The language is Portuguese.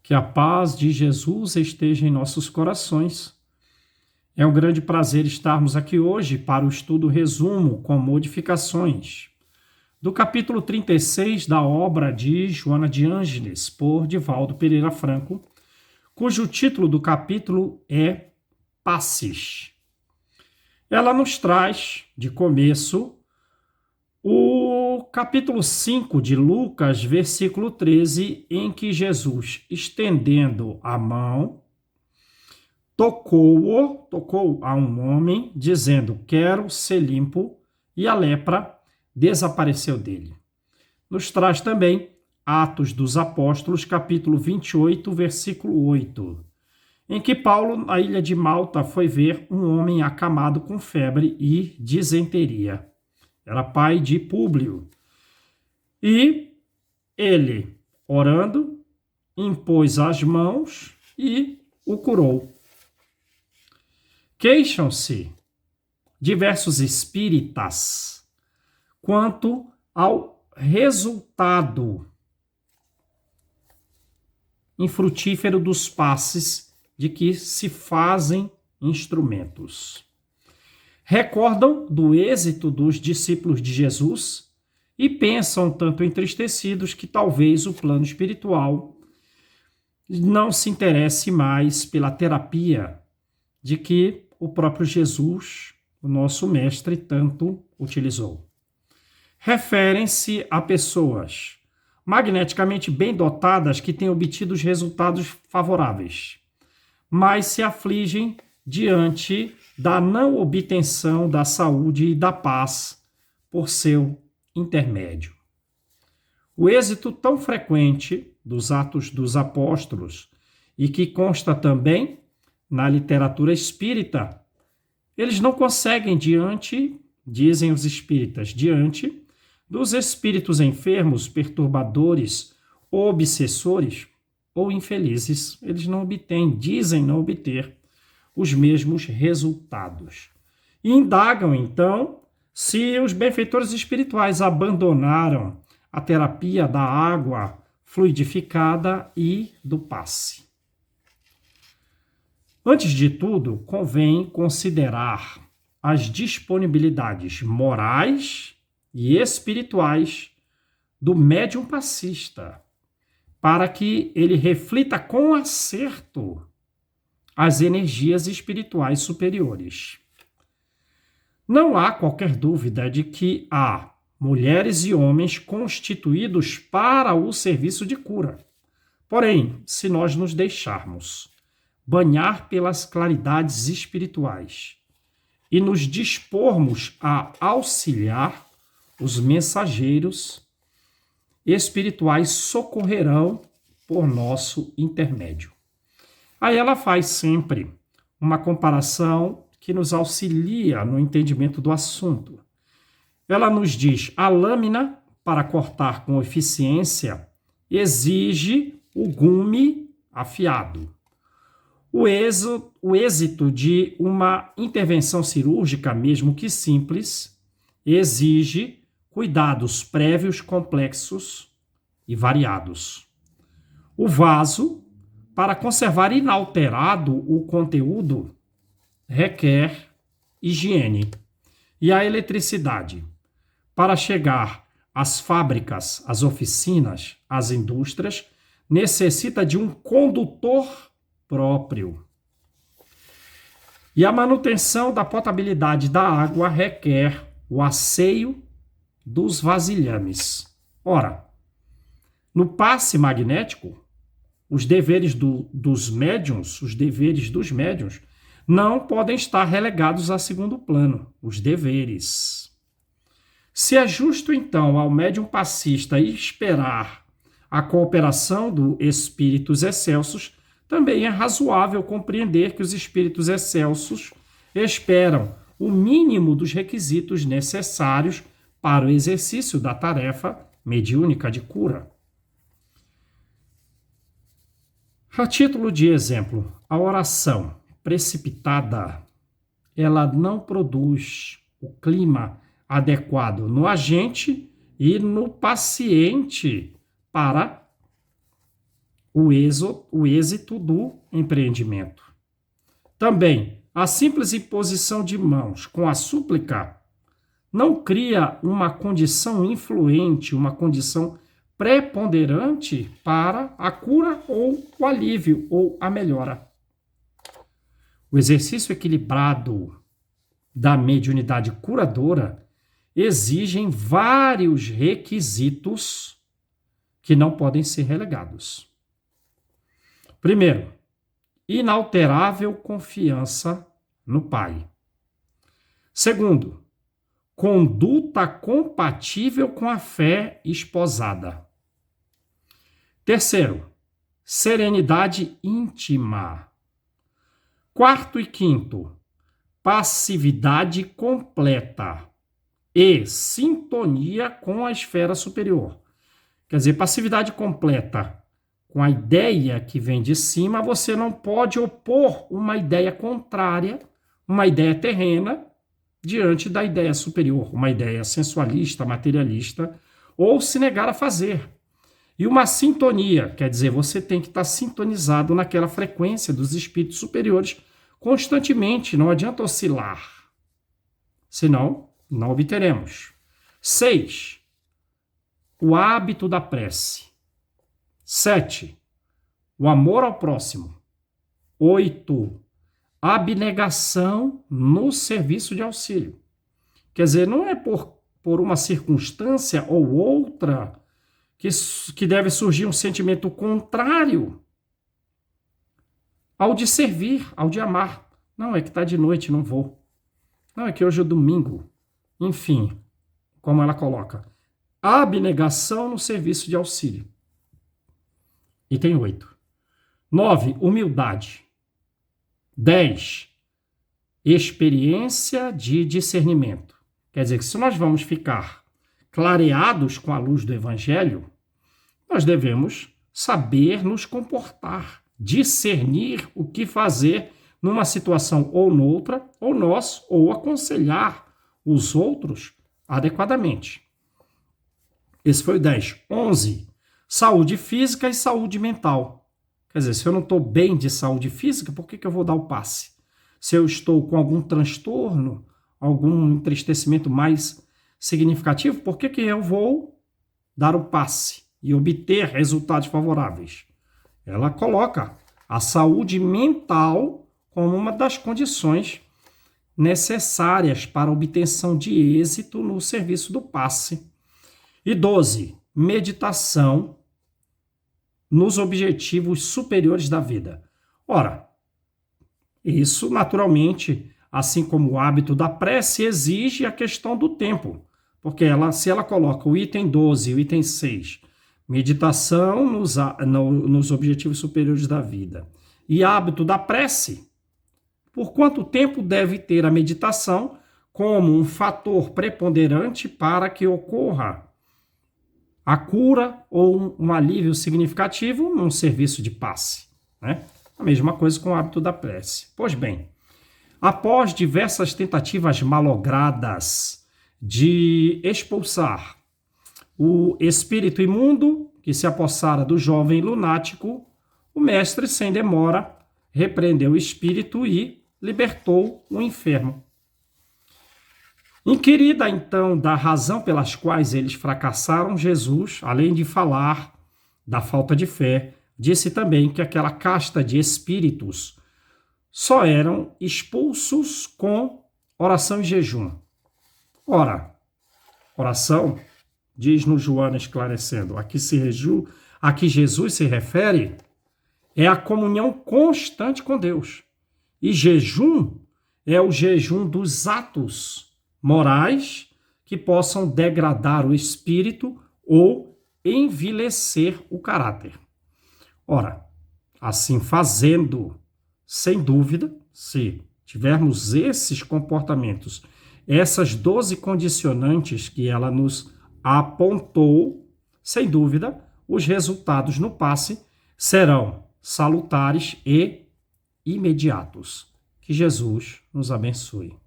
Que a paz de Jesus esteja em nossos corações. É um grande prazer estarmos aqui hoje para o estudo resumo com modificações do capítulo 36 da obra de Joana de Ângeles, por Divaldo Pereira Franco, cujo título do capítulo é Passes. Ela nos traz, de começo, o capítulo 5 de Lucas, versículo 13, em que Jesus, estendendo a mão, tocou a um homem, dizendo, quero ser limpo, e a lepra desapareceu dele. Nos traz também Atos dos Apóstolos, capítulo 28, versículo 8, em que Paulo, na ilha de Malta, foi ver um homem acamado com febre e disenteria. Era pai de Públio. E ele, orando, impôs as mãos e o curou. Queixam-se diversos espíritas quanto ao resultado infrutífero dos passes de que se fazem instrumentos. Recordam do êxito dos discípulos de Jesus e pensam tanto entristecidos que talvez o plano espiritual não se interesse mais pela terapia de que o próprio Jesus, o nosso mestre, tanto utilizou. Referem-se a pessoas magneticamente bem dotadas que têm obtido os resultados favoráveis, mas se afligem diante da não obtenção da saúde e da paz por seu intermédio. O êxito tão frequente dos Atos dos Apóstolos e que consta também na literatura espírita, eles não conseguem dizem os espíritas, diante dos espíritos enfermos, perturbadores, obsessores ou infelizes, eles não obtêm, dizem não obter os mesmos resultados. E indagam, então, se os benfeitores espirituais abandonaram a terapia da água fluidificada e do passe. Antes de tudo, convém considerar as disponibilidades morais e espirituais do médium passista, para que ele reflita com acerto as energias espirituais superiores. Não há qualquer dúvida de que há mulheres e homens constituídos para o serviço de cura. Porém, se nós nos deixarmos banhar pelas claridades espirituais e nos dispormos a auxiliar, os mensageiros espirituais socorrerão por nosso intermédio. Aí ela faz sempre uma comparação que nos auxilia no entendimento do assunto. Ela nos diz, a lâmina, para cortar com eficiência, exige o gume afiado. O êxito de uma intervenção cirúrgica, mesmo que simples, exige cuidados prévios, complexos e variados. O vaso, para conservar inalterado o conteúdo, requer higiene. E a eletricidade, para chegar às fábricas, às oficinas, às indústrias, necessita de um condutor próprio. E a manutenção da potabilidade da água requer o asseio dos vasilhames. Ora, no passe magnético, os deveres dos médiuns, não podem estar relegados a segundo plano, os deveres. Se é justo, então, ao médium passista esperar a cooperação dos espíritos excelsos, também é razoável compreender que os espíritos excelsos esperam o mínimo dos requisitos necessários para o exercício da tarefa mediúnica de cura. A título de exemplo, a oração precipitada, ela não produz o clima adequado no agente e no paciente para o êxito do empreendimento. Também, a simples imposição de mãos com a súplica não cria uma condição influente, uma condição preponderante para a cura ou o alívio ou a melhora. O exercício equilibrado da mediunidade curadora exigem vários requisitos que não podem ser relegados. Primeiro, inalterável confiança no Pai. Segundo, conduta compatível com a fé esposada. Terceiro, serenidade íntima. Quarto e quinto, passividade completa e sintonia com a esfera superior. Quer dizer, passividade completa com a ideia que vem de cima, você não pode opor uma ideia contrária, uma ideia terrena, diante da ideia superior, uma ideia sensualista, materialista, ou se negar a fazer. E uma sintonia, quer dizer, você tem que estar sintonizado naquela frequência dos espíritos superiores constantemente, não adianta oscilar, senão não obteremos. 6. O hábito da prece. 7. O amor ao próximo. 8. Abnegação no serviço de auxílio. Quer dizer, não é por uma circunstância ou outra que deve surgir um sentimento contrário ao de servir, ao de amar. Não, é que está de noite, não vou. Não, é que hoje é domingo. Enfim, como ela coloca, abnegação no serviço de auxílio. Item 8. 9. Humildade. 10. Experiência de discernimento. Quer dizer que se nós vamos ficar clareados com a luz do Evangelho, nós devemos saber nos comportar, discernir o que fazer numa situação ou noutra, ou nós, ou aconselhar os outros adequadamente. Esse foi o 10. 11. Saúde física e saúde mental. Quer dizer, se eu não estou bem de saúde física, por que eu vou dar o passe? Se eu estou com algum transtorno, algum entristecimento mais significativo, por que eu vou dar o passe e obter resultados favoráveis? Ela coloca a saúde mental como uma das condições necessárias para a obtenção de êxito no serviço do passe. E 12. Meditação nos objetivos superiores da vida. Ora, isso naturalmente, assim como o hábito da prece, exige a questão do tempo, porque se ela coloca o item 12 e o item 6, meditação nos objetivos superiores da vida, e hábito da prece, por quanto tempo deve ter a meditação como um fator preponderante para que ocorra a cura ou um alívio significativo num serviço de passe, né? A mesma coisa com o hábito da prece. Pois bem, após diversas tentativas malogradas de expulsar o espírito imundo que se apossara do jovem lunático, o mestre, sem demora, repreendeu o espírito e libertou o enfermo. Inquirida, então, da razão pelas quais eles fracassaram, Jesus, além de falar da falta de fé, disse também que aquela casta de espíritos só eram expulsos com oração e jejum. Ora, oração, diz-nos Joana esclarecendo, a que Jesus se refere, é a comunhão constante com Deus. E jejum é o jejum dos atos morais que possam degradar o espírito ou envilecer o caráter. Ora, assim fazendo, sem dúvida, se tivermos esses comportamentos, essas 12 condicionantes que ela nos apontou, sem dúvida, os resultados no passe serão salutares e imediatos. Que Jesus nos abençoe.